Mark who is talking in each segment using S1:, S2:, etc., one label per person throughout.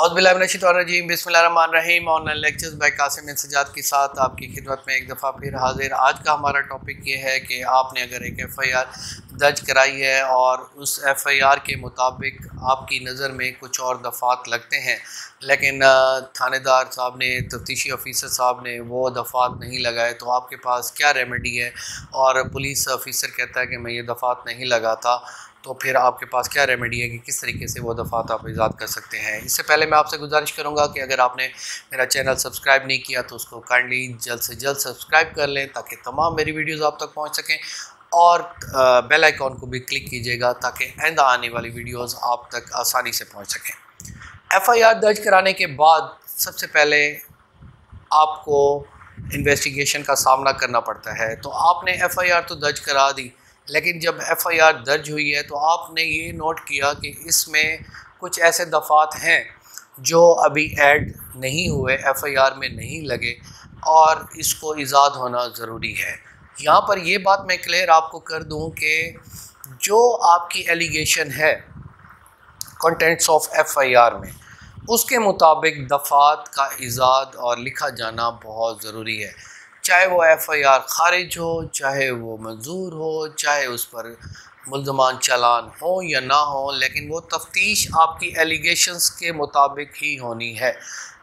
S1: औज़ुबिल्लाहिमिनश्शैतानिर्रजीम बिस्मिल्लाहिर्रहमानिर्रहीम। Online lectures bye Qasim इंसजाद के साथ आपकी खिदमत में एक दफ़ा फिर हाजिर। आज का हमारा टॉपिक ये है कि आपने अगर एक FIR दर्ज कराई है और उस FIR के मुताबिक आपकी नज़र में कुछ और दफ़ात लगते हैं, लेकिन थानेदार साहब ने, तफ्तीशी ऑफिसर साहब ने वो दफ़ात नहीं लगाए, तो आपके पास क्या रेमेडी है। और पुलिस ऑफिसर कहता है कि मैं ये दफ़ात नहीं लगाता, तो फिर आपके पास क्या रेमेडी है कि किस तरीके से वो दफ़ात आप ईजाद कर सकते हैं। इससे पहले मैं आपसे गुजारिश करूंगा कि अगर आपने मेरा चैनल सब्सक्राइब नहीं किया तो उसको काइंडली जल्द से जल्द सब्सक्राइब कर लें ताकि तमाम मेरी वीडियोस आप तक पहुंच सकें, और बेल आइकॉन को भी क्लिक कीजिएगा ताकि आइंदा आने वाली वीडियोस आप तक आसानी से पहुँच सकें। FIR दर्ज कराने के बाद सबसे पहले आपको इन्वेस्टिगेशन का सामना करना पड़ता है। तो आपने FIR तो दर्ज करा दी, लेकिन जब FIR दर्ज हुई है तो आपने ये नोट किया कि इसमें कुछ ऐसे दफ़ात हैं जो अभी ऐड नहीं हुए, FIR में नहीं लगे, और इसको ईजाद होना ज़रूरी है। यहाँ पर ये बात मैं क्लियर आपको कर दूँ कि जो आपकी एलिगेशन है कंटेंट्स ऑफ FIR में, उसके मुताबिक दफ़ात का ईजाद और लिखा जाना बहुत ज़रूरी है। चाहे वो FIR खारिज हो, चाहे वो मंजूर हो, चाहे उस पर मुल्ज़मान चालान हो या ना हो, लेकिन वो तफ्तीश आपकी एलिगेशंस के मुताबिक ही होनी है।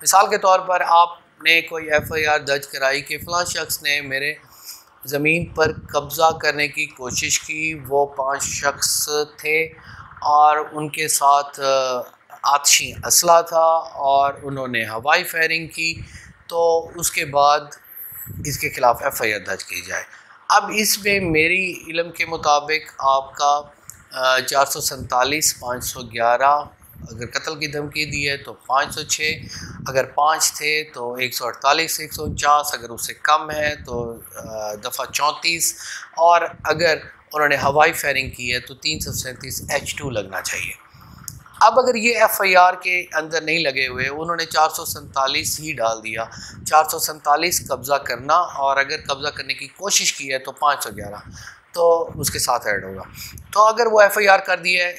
S1: मिसाल के तौर पर आपने कोई FIR दर्ज कराई कि फ़लाँ शख्स ने मेरे ज़मीन पर कब्ज़ा करने की कोशिश की, वो 5 शख्स थे और उनके साथ आतिशी असला था और उन्होंने हवाई फायरिंग की, तो उसके बाद इसके ख़िलाफ़ FIR दर्ज की जाए। अब इसमें मेरी इल्म के मुताबिक आपका 447, 511 अगर कत्ल की धमकी दी है तो 506, अगर 5 थे तो 148, 149, अगर उससे कम है तो दफ़ा 34, और अगर उन्होंने हवाई फायरिंग की है तो 337 H2 लगना चाहिए। अब अगर ये FIR के अंदर नहीं लगे हुए, उन्होंने 447 ही डाल दिया, 447 कब्ज़ा करना, और अगर कब्ज़ा करने की कोशिश की है तो 511 तो उसके साथ ऐड होगा। तो अगर वो FIR कर दी है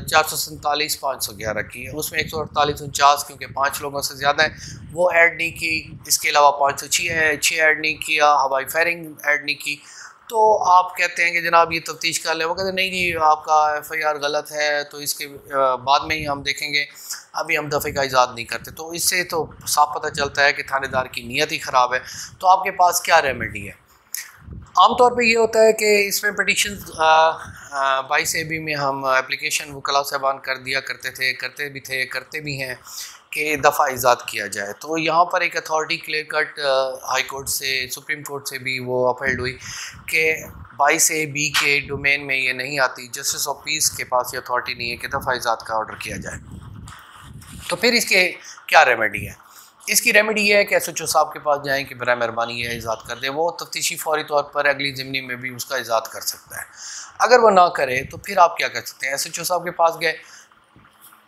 S1: 447 511 की है, उसमें 148 49 क्योंकि 5 लोगों से ज़्यादा है वो ऐड नहीं की, इसके अलावा 506 है, 6 ऐड नहीं किया, हवाई फायरिंग ऐड नहीं की, तो आप कहते हैं कि जनाब ये तफ्तीश कर ले। वो कहते हैं नहीं जी आपका FIR गलत है, तो इसके बाद में ही हम देखेंगे, अभी हम दफ़े का इजाद नहीं करते। तो इससे तो साफ पता चलता है कि थानेदार की नीयत ही ख़राब है। तो आपके पास क्या रेमेडी है? आम तौर पे ये होता है कि इसमें पटिशन 22 AB में हम एप्लीकेशन वकला साहबान कर दिया करते भी हैं कि दफ़ा इजाद किया जाए। तो यहाँ पर एक authority clear cut high court से, सुप्रीम कोर्ट से भी वो अपील हुई कि 22 AB के डोमेन में ये नहीं आती, जस्टिस ऑफ पीस के पास ये अथॉरिटी नहीं है कि दफ़ा इजाद का ऑर्डर किया जाए। तो फिर इसके क्या रेमेडी है? इसकी रेमेडी ये है कि SHO साहब के पास जाएं कि बराए मेहरबानी ये इजाद कर दे। वो तफ्तीशी फौरी तौर पर अगली ज़िमनी में भी उसका इजाद कर सकता है। अगर वो ना करे तो फिर आप क्या कर सकते हैं? SHO साहब के पास गए,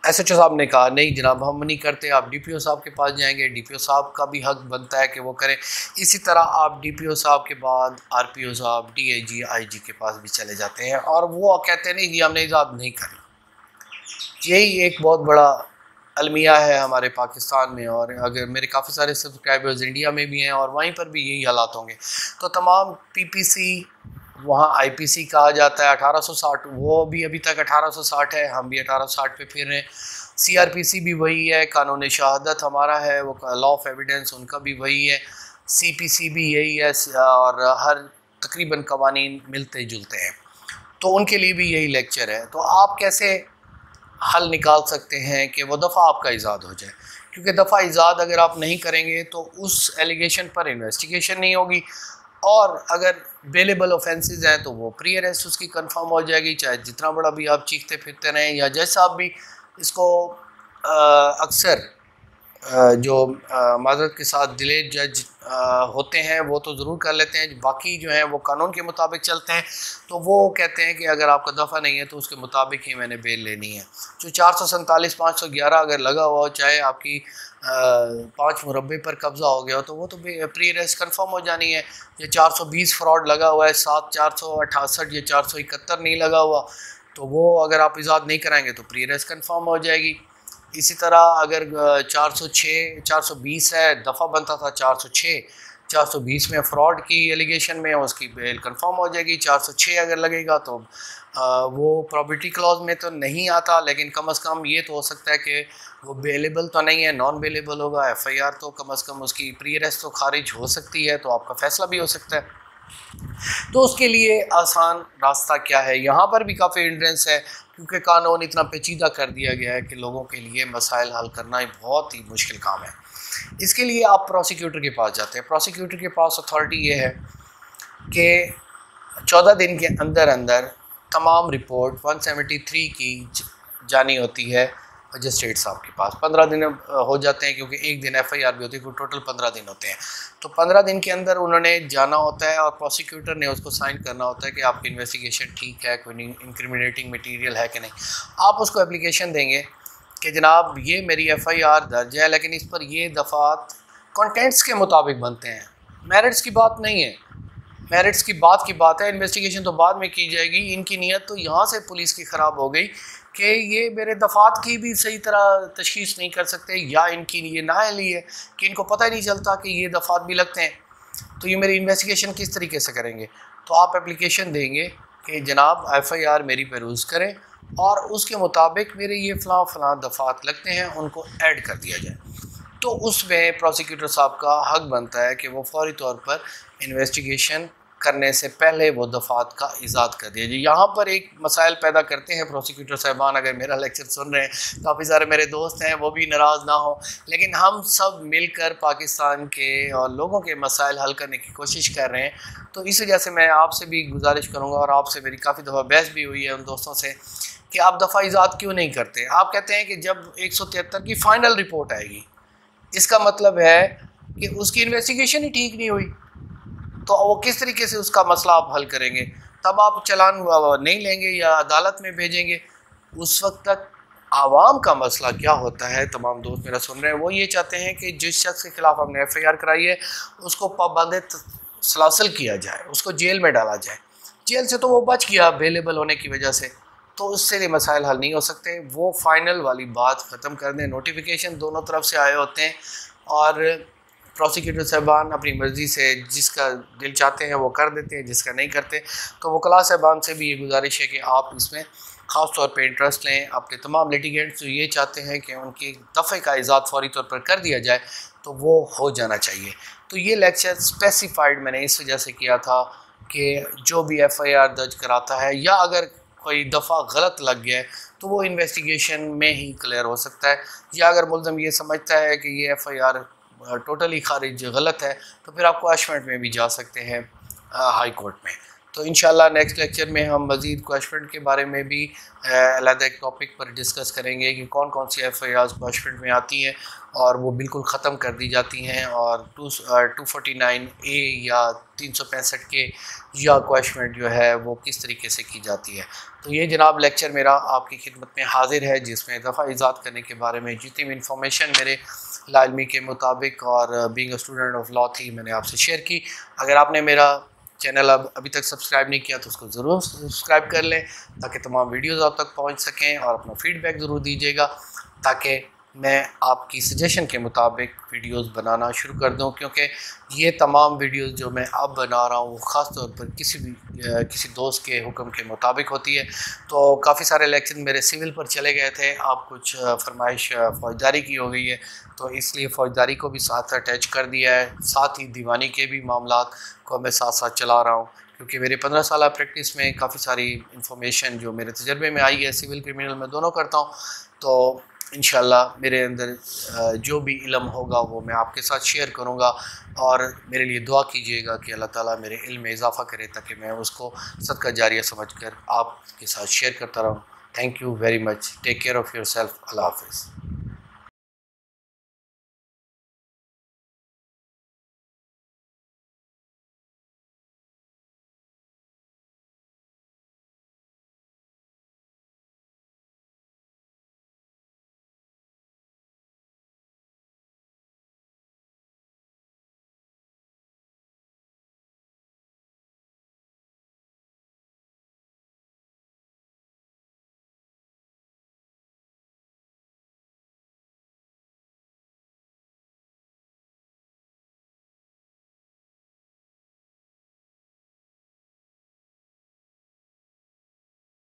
S1: SHO साहब ने कहा नहीं जनाब हम नहीं करते, आप DPO साहब के पास जाएंगे, DPO साहब का भी हक बनता है कि वो करें। इसी तरह आप DPO साहब के बाद RPO साहब, DIG, IG के पास भी चले जाते हैं और वो कहते हैं नहीं जी हमने इजाद नहीं करना। यही एक बहुत बड़ा अलमिया है हमारे पाकिस्तान में, और अगर मेरे काफ़ी सारे सब्सक्राइबर्स इंडिया में भी हैं और वहीं पर भी यही हालात होंगे। तो तमाम PPC वहाँ IPC कहा जाता है 1860, वो भी अभी तक 1860 है, हम भी 1860 पे फिर रहे हैं। CRPC भी वही है, कानून शहादत हमारा है, वो लॉ ऑफ एविडेंस उनका भी वही है, CPC भी यही है, और हर तकरीबन कवानीन मिलते जुलते हैं, तो उनके लिए भी यही लेक्चर है। तो आप कैसे हल निकाल सकते हैं कि वो दफ़ा आपका इजाद हो जाए? क्योंकि दफ़ा इजाद अगर आप नहीं करेंगे तो उस एलिगेशन पर इन्वेस्टिगेशन नहीं होगी, और अगर बेलेबल ऑफेंसेस हैं तो वो प्री अरेस्ट उसकी कंफर्म हो जाएगी, चाहे जितना बड़ा भी आप चीखते फिरते रहें। या जज साहब भी इसको अक्सर जो माज़रत के साथ डिलेड जज होते हैं वो तो ज़रूर कर लेते हैं, बाकी जो हैं वो कानून के मुताबिक चलते हैं। तो वो कहते हैं कि अगर आपका दफ़ा नहीं है तो उसके मुताबिक ही मैंने बेल लेनी है। जो 447 511 अगर लगा हुआ हो, चाहे आपकी 5 मुरब्बे पर कब्ज़ा हो गया हो, तो वो तो प्री अरेस्ट कन्फर्म हो जानी है। या 420 फ्रॉड लगा हुआ है, 7 468 या 471 नहीं लगा हुआ, तो वो अगर आप इजाद नहीं कराएंगे तो प्री अरेस्ट कन्फर्म हो जाएगी। इसी तरह अगर 406 420 है, दफ़ा बनता था 406, 420 में फ्रॉड की एलिगेशन में उसकी बेल कंफर्म हो जाएगी। 406 अगर लगेगा तो वो प्रॉपर्टी क्लॉज में तो नहीं आता, लेकिन कम से कम ये तो हो सकता है कि वो बेलेबल तो नहीं है, नॉन बेलेबल होगा। एफआईआर तो कम से कम उसकी प्री अरेस्ट तो खारिज हो सकती है, तो आपका फ़ैसला भी हो सकता है। तो उसके लिए आसान रास्ता क्या है, यहाँ पर भी काफ़ी इंट्रेंस है, क्योंकि कानून इतना पेचीदा कर दिया गया है कि लोगों के लिए मसाइल हल करना एक बहुत ही मुश्किल काम है। इसके लिए आप प्रोसिक्यूटर के पास जाते हैं। प्रोसिक्यूटर के पास अथॉरिटी ये है कि 14 दिन के अंदर अंदर तमाम रिपोर्ट 173 की जानी होती है मजिस्ट्रेट साहब के पास। 15 दिन हो जाते हैं, क्योंकि एक दिन एफआईआर भी होती है, टोटल 15 दिन होते हैं। तो 15 दिन के अंदर उन्होंने जाना होता है और प्रोसिक्यूटर ने उसको साइन करना होता है कि आपकी इन्वेस्टिगेशन ठीक है, कोई इंक्रिमिनेटिंग मटेरियल है कि नहीं। आप उसको एप्लीकेशन देंगे कि जनाब ये मेरी एफआईआर दर्ज है, लेकिन इस पर ये दफ़ात कंटेंट्स के मुताबिक बनते हैं, मेरिट्स की बात नहीं है। मेरिट्स की बात है, इन्वेस्टिगेशन तो बाद में की जाएगी। इनकी नीयत तो यहाँ से पुलिस की ख़राब हो गई कि ये मेरे दफ़ात की भी सही तरह तशख़ीस नहीं कर सकते, या इनकी ये नाअहली है कि इनको पता ही नहीं चलता कि ये दफ़ात भी लगते हैं, तो ये मेरी इन्वेस्टिगेशन किस तरीके से करेंगे। तो आप एप्लीकेशन देंगे कि जनाब एफआईआर मेरी पेरूज़ करें और उसके मुताबिक मेरे ये फ़लाँ दफ़ात लगते हैं, उनको ऐड कर दिया जाए। तो उसमें प्रोसिक्यूटर साहब का हक बनता है कि वो फौरी तौर पर इन्वेस्टिगेशन करने से पहले वो दफ़ात का इजाद कर दिया जाए। यहाँ पर एक मसाइल पैदा करते हैं प्रोसिक्यूटर साहबान, अगर मेरा लेक्चर सुन रहे हैं, काफ़ी सारे मेरे दोस्त हैं, वो भी नाराज़ ना हो, लेकिन हम सब मिलकर पाकिस्तान के और लोगों के मसाइल हल करने की कोशिश कर रहे हैं। तो इस वजह से मैं आपसे भी गुजारिश करूँगा, और आपसे मेरी काफ़ी दफ़ा बहस भी हुई है उन दोस्तों से, कि आप दफ़ा इजाद क्यों नहीं करते। आप कहते हैं कि जब 173 की फ़ाइनल रिपोर्ट आएगी, इसका मतलब है कि उसकी इन्वेस्टिगेशन ही ठीक नहीं हुई, तो वो किस तरीके से उसका मसला आप हल करेंगे। तब आप चलान नहीं लेंगे या अदालत में भेजेंगे। उस वक्त तक आवाम का मसला क्या होता है, तमाम दोस्त मेरा सुन रहे हैं, वो ये चाहते हैं कि जिस शख्स के खिलाफ हमने एफआईआर कराई है उसको पाबंद सलासल किया जाए, उसको जेल में डाला जाए। जेल से तो वो बच गया अवेलेबल होने की वजह से, तो उससे ये मसाइल हल नहीं हो सकते। वो फाइनल वाली बात ख़त्म कर दें। नोटिफिकेशन दोनों तरफ से आए होते हैं, और प्रोसिक्यूटर साहबान अपनी मर्ज़ी से जिसका दिल चाहते हैं वो कर देते हैं, जिसका नहीं करते। तो वकला साहबान से भी ये गुजारिश है कि आप इसमें ख़ास तौर पे इंटरेस्ट लें। अपने तमाम लिटिगेंट्स जो ये चाहते हैं कि उनकी दफ़े का इजाद फौरी तौर पर कर दिया जाए, तो वो हो जाना चाहिए। तो ये लेक्चर स्पेसिफाइड मैंने इस वजह से किया था कि जो भी एफआईआर दर्ज कराता है, या अगर कोई दफ़ा गलत लग गया है, तो वो इन्वेस्टिगेशन में ही क्लियर हो सकता है। या अगर मुल्ज़म ये समझता है कि ये एफआईआर टोटली खारिज गलत है, तो फिर आपको क्वेश्चन में भी जा सकते हैं हाई कोर्ट में। तो इंशाल्लाह नेक्स्ट लेक्चर में हम मज़ीद क्वेश्चन के बारे में भी अलग एक टॉपिक पर डिस्कस करेंगे कि कौन कौन सी एफआईआर क्वेश्चन में आती हैं और वो बिल्कुल ख़त्म कर दी जाती हैं, और 249A या 365 के या क्वेश्चन जो है वो किस तरीके से की जाती है। तो ये जनाब लेक्चर मेरा आपकी खिदमत में हाजिर है, जिसमें दफ़ा इजाद करने के बारे में जितनी भी इंफॉर्मेशन मेरे लाइल्मी के मुताबिक और being a student of law थी, मैंने आपसे शेयर की। अगर आपने मेरा चैनल अभी तक सब्सक्राइब नहीं किया तो उसको ज़रूर सब्सक्राइब कर लें, ताकि तमाम वीडियोस आप तक पहुंच सकें, और अपना फीडबैक ज़रूर दीजिएगा, ताकि मैं आपकी सजेशन के मुताबिक वीडियोस बनाना शुरू कर दूं। क्योंकि ये तमाम वीडियोस जो मैं अब बना रहा हूँ ख़ास तौर पर किसी दोस्त के हुक्म के मुताबिक होती है। तो काफ़ी सारे लेक्चर मेरे सिविल पर चले गए थे, अब कुछ फरमाइश फ़ौजदारी की हो गई है, तो इसलिए फ़ौजदारी को भी साथ अटैच कर दिया है। साथ ही दीवानी के भी मामलात को मैं साथ साथ चला रहा हूँ, क्योंकि मेरे 15 साल प्रैक्टिस में काफ़ी सारी इंफॉर्मेशन जो मेरे तजर्बे में आई है, सिविल क्रिमिनल में दोनों करता हूँ। तो इंशाल्लाह मेरे अंदर जो भी इल्म होगा वो मैं आपके साथ शेयर करूँगा, और मेरे लिए दुआ कीजिएगा कि अल्लाह ताला मेरे इल्म में इजाफ़ा करे, ताकि मैं उसको सदका जारिया समझकर आपके साथ शेयर करता रहूँ। Thank you very much. Take care of yourself. अल्लाह हाफ़िज़।